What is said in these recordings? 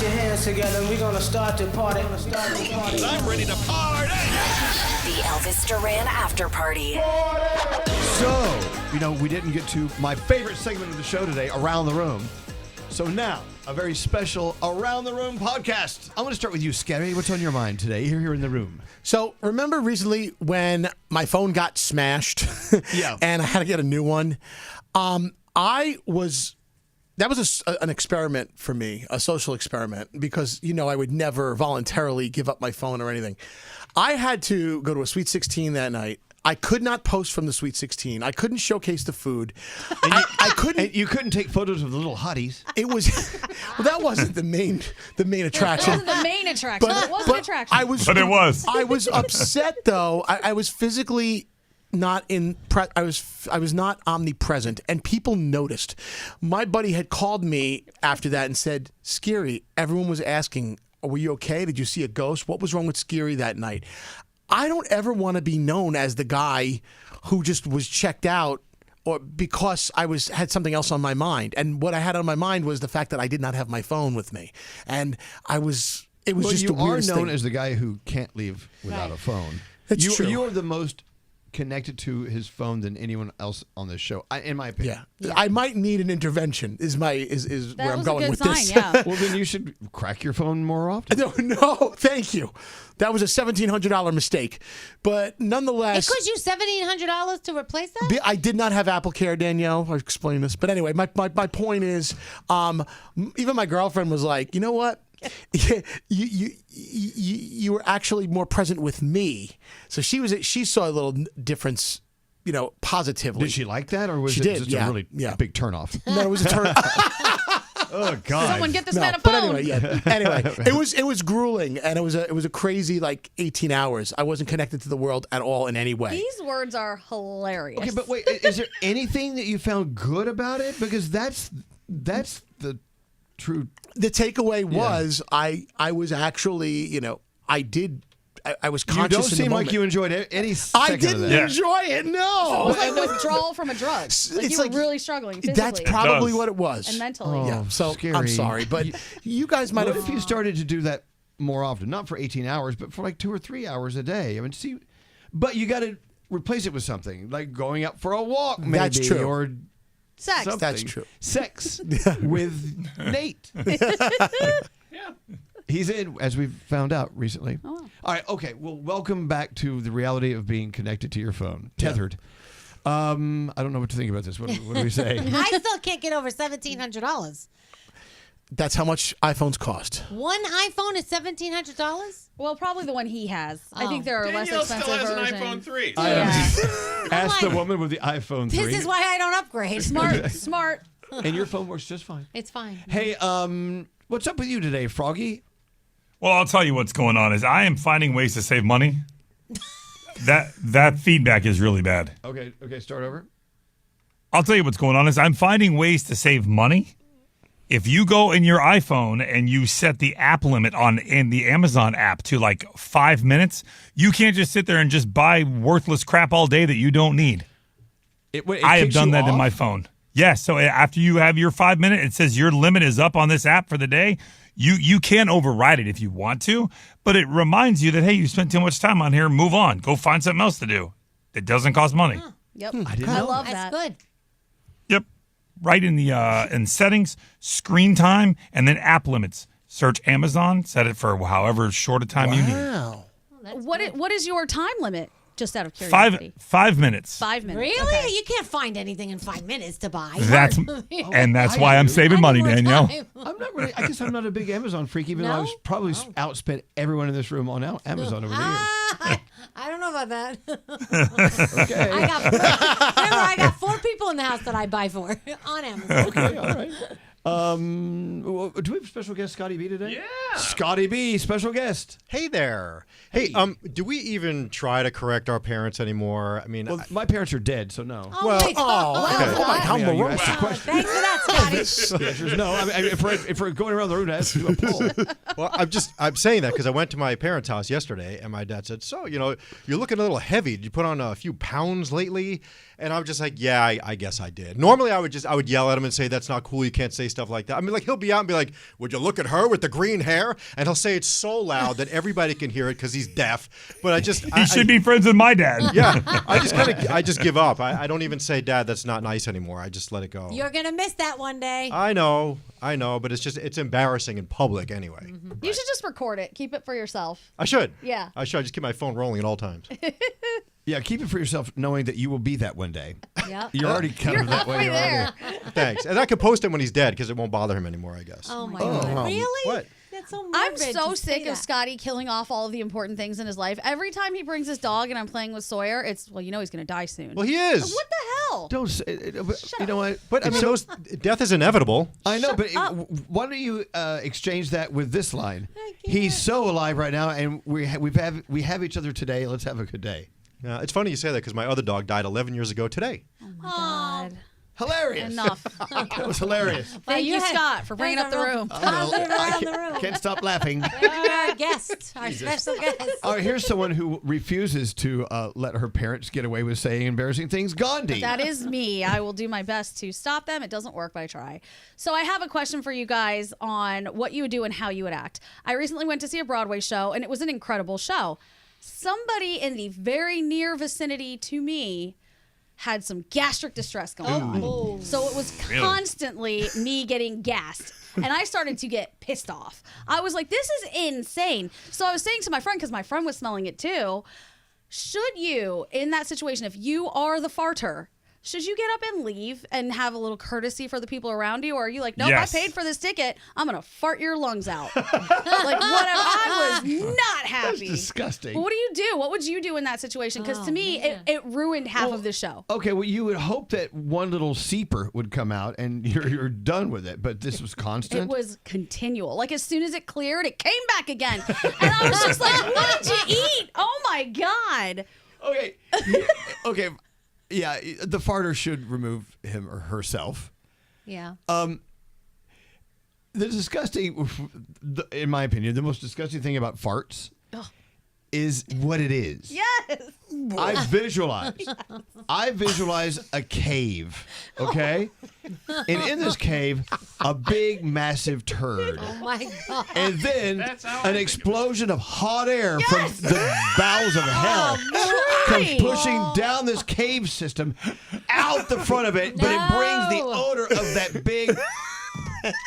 Put your hands together and we're gonna start the party. I'm ready to party! The Elvis Duran After Party. So, we didn't get to my favorite segment of the show today, Around the Room. So now, a very special Around the Room podcast. I'm going to start with you, Scary. What's on your mind today? You're here in the room. So, remember recently when my phone got smashed? Yeah. And I had to get a new one? That was an experiment for me, a social experiment, because, I would never voluntarily give up my phone or anything. I had to go to a Sweet 16 that night. I could not post from the Sweet 16. I couldn't showcase the food. I couldn't. And you couldn't take photos of the little hotties. It was that wasn't the main attraction. It wasn't the main attraction. But it was an attraction. It was. I was upset though. I was physically not I was not omnipresent, and people noticed. My buddy had called me after that and said, "Scary, everyone was asking, were you okay? Did you see a ghost? What was wrong with Scary that night?" I don't ever want to be known as the guy who just was checked out, or because I had something else on my mind. And what I had on my mind was the fact that I did not have my phone with me, and it was just the weirdest thing. You are known as the guy who can't leave without a phone. That's true. You are the most connected to his phone than anyone else on this show, in my opinion. Yeah. I might need an intervention. Is where I'm going with this. Yeah. Well, then you should crack your phone more often. No, thank you. That was a $1,700 mistake, but nonetheless, it cost you $1,700 to replace that. I did not have Apple Care, Danielle. I'll explain this, but anyway, my point is, even my girlfriend was like, you know what? You were actually more present with me, so she saw a little difference, positively. Did she like that, or was she it did, just a really big turnoff? No, it was a turn. Oh God! Someone get this man a phone. But anyway, it was grueling, and it was a crazy 18 hours. I wasn't connected to the world at all in any way. These words are hilarious. Okay, but wait, is there anything that you found good about it? Because that's the true. The takeaway was I was actually, I was conscious. You don't in the seem moment. like you enjoyed any second I didn't of that. enjoy it. No, It was like withdrawal from a drug. It's you were really struggling physically. That's probably what it was. And mentally. Yeah. So scary. I'm sorry, but you guys might What have. if you started to do that more often? Not for 18 hours, but for 2 or 3 hours a day. I mean, but you got to replace it with something like going out for a walk, maybe. That's true. Or Sex. something. That's true. Sex with Nate. Yeah. He's in, as we've found out recently. Oh. All right, okay. Well, welcome back to the reality of being connected to your phone, tethered. I don't know what to think about this. What do we say? I still can't get over $1,700. That's how much iPhones cost. One iPhone is $1,700. Well, probably the one he has. I think there are Danielle less still expensive has versions. an iPhone 3. Ask the woman with the iPhone 3. This is why I don't upgrade. Smart. And your phone works just fine. It's fine. Hey, what's up with you today, Froggy? Well, I'll tell you what's going on is I am finding ways to save money. That feedback is really bad. Okay, start over. I'll tell you what's going on is I'm finding ways to save money. If you go in your iPhone and you set the app limit in the Amazon app to 5 minutes, you can't just sit there and just buy worthless crap all day that you don't need. I have done that in my phone. Yes, so after you have your 5 minute, it says your limit is up on this app for the day. You can override it if you want to, but it reminds you that, hey, you spent too much time on here, move on. Go find something else to do. It doesn't cost money. Huh. Yep. I love That's that. good. Yep. Right in the in settings, screen time, and then app limits. Search Amazon, set it for however short a time you need. Wow. What is your time limit? Just out of curiosity. 5 minutes. 5 minutes. Really? Okay. You can't find anything in 5 minutes to buy. That's why I'm saving money, Danielle. I'm not really. I guess I'm not a big Amazon freak, even though I've probably outspent everyone in this room on Amazon over the years. I don't know about that. Okay. I got 4 people in the house that I buy for on Amazon. Okay, all right. Do we have a special guest, Scotty B, today? Yeah. Scotty B, special guest. Hey there. Hey, do we even try to correct our parents anymore? I mean, Well, my parents are dead, so no. Oh, wait. How Yeah, you asked the question. Thanks for that, Scotty. The answer is no. I mean, if we're going around the room, that's a poll. well, I'm saying that because I went to my parents' house yesterday, and my dad said, "So, you're looking a little heavy. Did you put on a few pounds lately?" And I was just like, "Yeah, I guess I did." Normally, I would yell at him and say, "That's not cool. You can't say stuff like that. I mean, like he'll be out and be like, "Would you look at her with the green hair?" And he'll say it so loud that everybody can hear it because he's deaf. But he should be friends with my dad. Yeah, I just give up. I don't even say, "Dad, that's not nice anymore." I just let it go. You're gonna miss that one day. I know, but it's embarrassing in public anyway. Mm-hmm. You should just record it. Keep it for yourself. I should. Yeah. I should. I just keep my phone rolling at all times. Yeah, keep it for yourself, knowing that you will be that one day. Yep. You're already kind of that way already. Thanks. And I can post him when he's dead because it won't bother him anymore, I guess. Oh my God! Really? What? That's so I'm morbid so to say sick of that. Scotty killing off all of the important things in his life. Every time he brings his dog and I'm playing with Sawyer, it's, well, you know he's going to die soon. Well, he is. What the hell? Don't say, you know what? But I mean, death is inevitable. I know, but why don't you exchange that with this line? He's so alive right now, and we have each other today. Let's have a good day. Yeah, it's funny you say that because my other dog died 11 years ago today. Oh my God. Hilarious. Enough. That was hilarious. Thank you, Scott, for bringing up the room. Can't stop laughing. Our guest, our special guest. All right, here's someone who refuses to let her parents get away with saying embarrassing things. Gandhi. That is me. I will do my best to stop them. It doesn't work, but I try. So I have a question for you guys on what you would do and how you would act. I recently went to see a Broadway show, and it was an incredible show. Somebody in the very near vicinity to me had some gastric distress going on. So it was constantly me getting gassed. And I started to get pissed off. I was like, this is insane. So I was saying to my friend, because my friend was smelling it too, should you, in that situation, if you are the farter, should you get up and leave and have a little courtesy for the people around you? Or are you like, nope, Yes. I paid for this ticket. I'm going to fart your lungs out. Like, whatever. I was not happy. That's disgusting. But what do you do? What would you do in that situation? Because to me, it ruined half of the show. Okay, well, you would hope that one little seeper would come out and you're done with it, but this was constant. It was continual. Like, as soon as it cleared, it came back again. And I was just like, what did you eat? Oh, my God. Okay. Okay. Yeah, the farter should remove him or herself. Yeah. The disgusting, in my opinion, the most disgusting thing about farts is what it is. Yes. I visualize a cave, okay? And in this cave, a big, massive turd. Oh my God. And then an explosion of hot air from the bowels of hell comes pushing down this cave system out the front of it, but it brings the odor of that big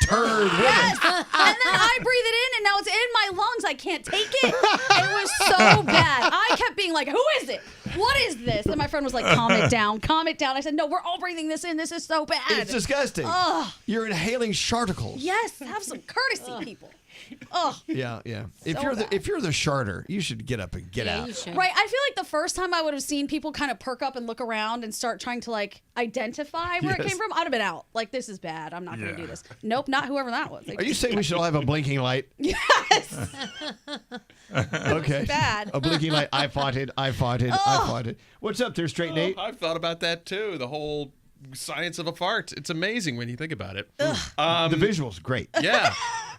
turd with it. And then I breathe it in, and now it's in my lungs. I can't take it. It was so bad. I kept being like, who is it? What is this? And my friend was like, calm it down, calm it down. I said, no, we're all breathing this in. This is so bad. It's disgusting. You're inhaling sharticles. Yes, have some courtesy, people. Oh. Yeah. If So you're bad. the sharter, you should get up and get out. You should. Right. I feel like the first time I would have seen people kind of perk up and look around and start trying to like identify where it came from, I'd have been out. Like, this is bad. I'm not going to do this. Nope, not whoever that was. Are you saying we should all have a blinking light? Yes. Okay. Bad. A blinking light. I farted. What's up there, Straight Nate? I've thought about that too. The whole science of a fart. It's amazing when you think about it. The visual's great. Yeah.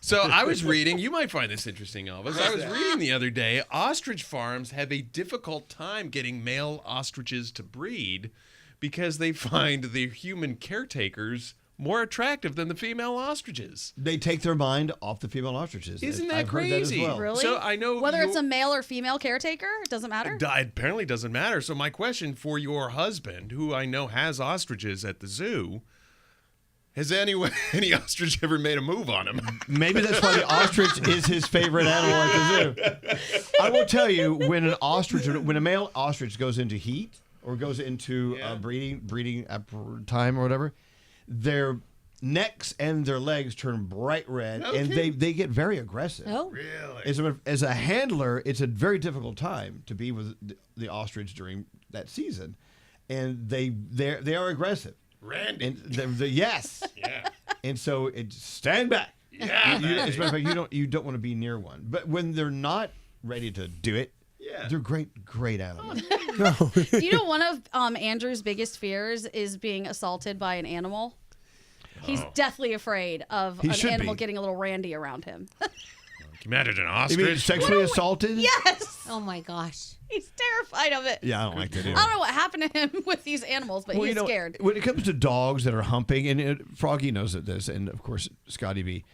So I was reading, you might find this interesting, Elvis. I was reading the other day, ostrich farms have a difficult time getting male ostriches to breed because they find the human caretakers more attractive than the female ostriches. They take their mind off the female ostriches. Isn't that I've heard crazy? that as well. Really? So I know whether it's a male or female caretaker, it doesn't matter. It apparently doesn't matter. So my question for your husband, who I know has ostriches at the zoo, has any ostrich ever made a move on him? Maybe that's why the ostrich is his favorite animal at the zoo. I will tell you, when a male ostrich goes into heat or goes into breeding time or whatever, their necks and their legs turn bright red, and they get very aggressive. Oh, Really? As a handler, it's a very difficult time to be with the ostrich during that season, and they are aggressive. Randy. And yes. Yeah. And so stand back. Yeah. As a matter of fact, you don't want to be near one. But when they're not ready to do it, they're great animals. Do you know one of Andrew's biggest fears is being assaulted by an animal? He's deathly afraid of an animal getting a little randy around him. you imagine an You ostrich? mean sexually assaulted? Yes. Oh my gosh. He's terrified of it. Yeah, I don't like that either. I don't know what happened to him with these animals, but he's scared. When it comes to dogs that are humping, and Froggy knows this, and of course Scotty B,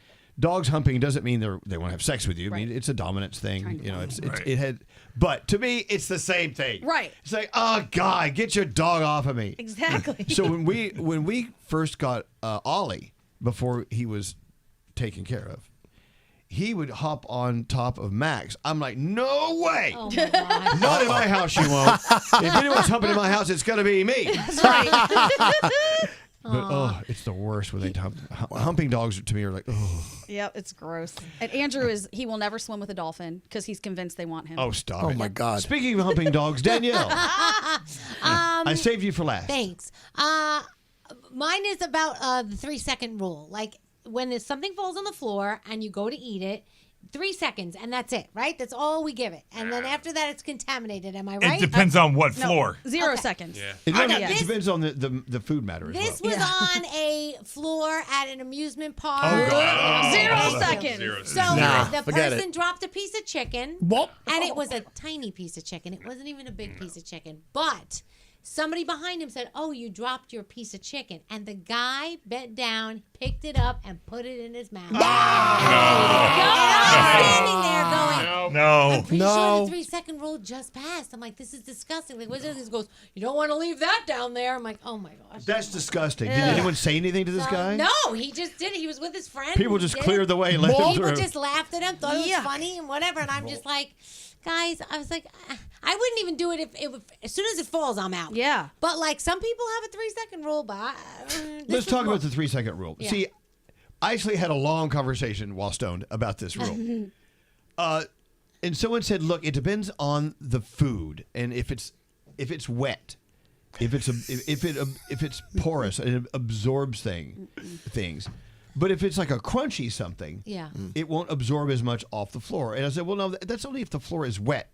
dogs humping doesn't mean they want to have sex with you. I mean, it's a dominance thing. You know, it had. But to me, it's the same thing. Right. It's like, oh God, get your dog off of me. Exactly. So when we first got Ollie, before he was taken care of, he would hop on top of Max. I'm like, no way. Oh my gosh. Not in my house, you won't. If anyone's humping in my house, it's going to be me. That's right. But it's the worst when they humping dogs to me are like, oh. Yep, it's gross. And Andrew he will never swim with a dolphin because he's convinced they want him. Oh, stop it. Oh my God. Speaking of humping dogs, Danielle. I saved you for last. Thanks. Mine is about the 3-second rule. Like when something falls on the floor and you go to eat it, 3 seconds and that's it, right? That's all we give it. And then after that, it's contaminated. Am I right? It depends on what floor. 0 seconds. Yeah. It depends on the food matter as This well. was on a floor at an amusement park. Oh, God. 0 seconds. 0 So seconds. the forget person it. dropped a piece of chicken, Whoop. and it was a tiny piece of chicken. It wasn't even a big piece of chicken. But somebody behind him said, "Oh, you dropped your piece of chicken." And the guy bent down, picked it up, and put it in his mouth. And I'm standing there going, No. I'm pretty No. sure the 3-second rule just passed. I'm like, this is disgusting. Like, what's this? He goes, you don't want to leave that down there. I'm like, oh my gosh. That's disgusting. Did anyone say anything to this guy? No, he just did it. He was with his friend. People He just did cleared it. the way and let him People through. just laughed at him, thought it was Yuck. funny and whatever. And I'm just like, guys, I was like, I wouldn't even do it if as soon as it falls, I'm out. Yeah. But like some people have a 3-second rule, but Let's talk about the 3-second rule. Yeah. See, I actually had a long conversation while stoned about this rule. And someone said, look, it depends on the food and if it's wet, if it's porous and it absorbs things. But if it's like a crunchy something, Yeah. it won't absorb as much off the floor. And I said, well, no, that's only if the floor is wet.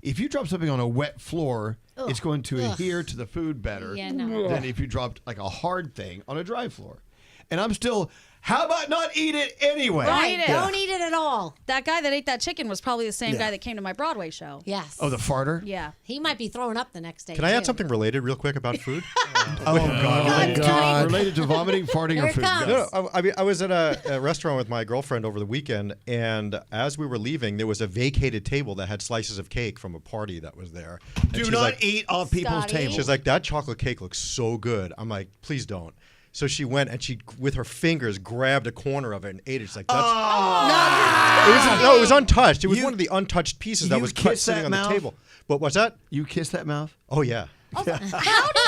If you drop something on a wet floor, it's going to adhere to the food better Yeah, no. than if you dropped like a hard thing on a dry floor. And I'm still, how about not eat it anyway? Right. Eat it. Don't eat it at all. That guy that ate that chicken was probably the same guy that came to my Broadway show. Yes. Oh, the farter? Yeah. He might be throwing up the next day. Can I add too. something related real quick about food? Oh, God. God. Related to vomiting, farting, Here or it food? comes. Yes. No, I mean, I was at a restaurant with my girlfriend over the weekend, and as we were leaving, there was a vacated table that had slices of cake from a party that was there. And Do she's not like, eat on people's Scotty. tables. She's like, that chocolate cake looks so good. I'm like, please don't. So she went and she, with her fingers, grabbed a corner of it and ate it. She's like, that's. It was untouched. It was one of the untouched pieces that you was cut kiss sitting that on the mouth? table. But what's that? You kiss that mouth? Oh, yeah. How do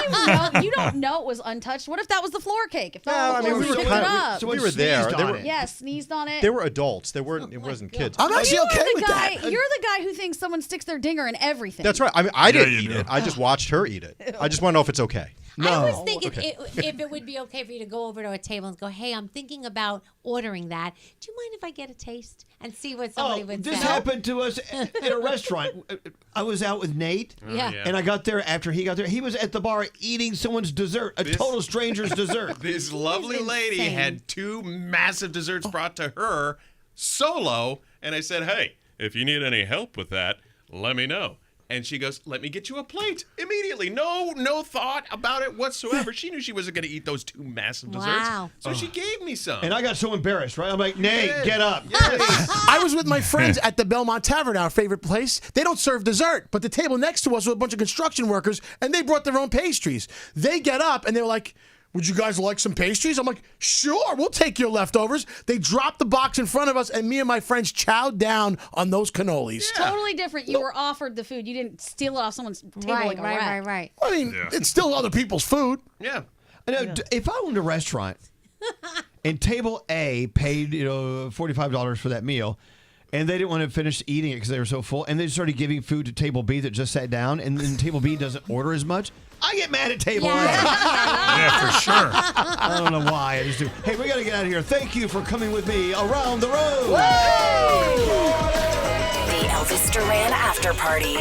you know? You don't know it was untouched. What if that was the floor cake? If that was the floor, we were picked kind it of- up. Someone we were there. sneezed They on were- it. Yeah, sneezed on it. They were adults. They weren't. It wasn't kids. I'm actually You're okay the with guy, that. You're the guy who thinks someone sticks their dinger in everything. That's right. I mean, I didn't you eat do. it. I just watched her eat it. I just want to know if it's okay. I was thinking Okay. if it would be okay for you to go over to a table and go, hey, I'm thinking about ordering that. Do you mind if I get a taste and see what somebody would this say? happened to us at a restaurant. I was out with Nate, Yeah. and I got there after he got there. He was at the bar eating someone's dessert, a total stranger's dessert. This lovely This is lady insane. had 2 massive desserts brought to her solo, and I said, hey, if you need any help with that, let me know. And she goes, let me get you a plate immediately. No thought about it whatsoever. She knew she wasn't going to eat those 2 massive desserts. Wow. So she gave me some. And I got so embarrassed, right? I'm like, Nate, get up. I was with my friends at the Belmont Tavern, our favorite place. They don't serve dessert, but the table next to us was a bunch of construction workers, and they brought their own pastries. They get up, and they were like, would you guys like some pastries? I'm like, sure, we'll take your leftovers. They dropped the box in front of us, and me and my friends chowed down on those cannolis. Totally different. You were offered the food. You didn't steal it off someone's table Right, like a rat. right. I mean, it's still other people's food. Yeah. I know, if I owned a restaurant and table A paid, $45 for that meal, and they didn't want to finish eating it because they were so full, and they started giving food to table B that just sat down, and then table B doesn't order as much, I get mad at table A. Yeah, for sure. I don't know why. I just do. Hey, we got to get out of here. Thank you for coming with me around the road. The Elvis Duran After Party.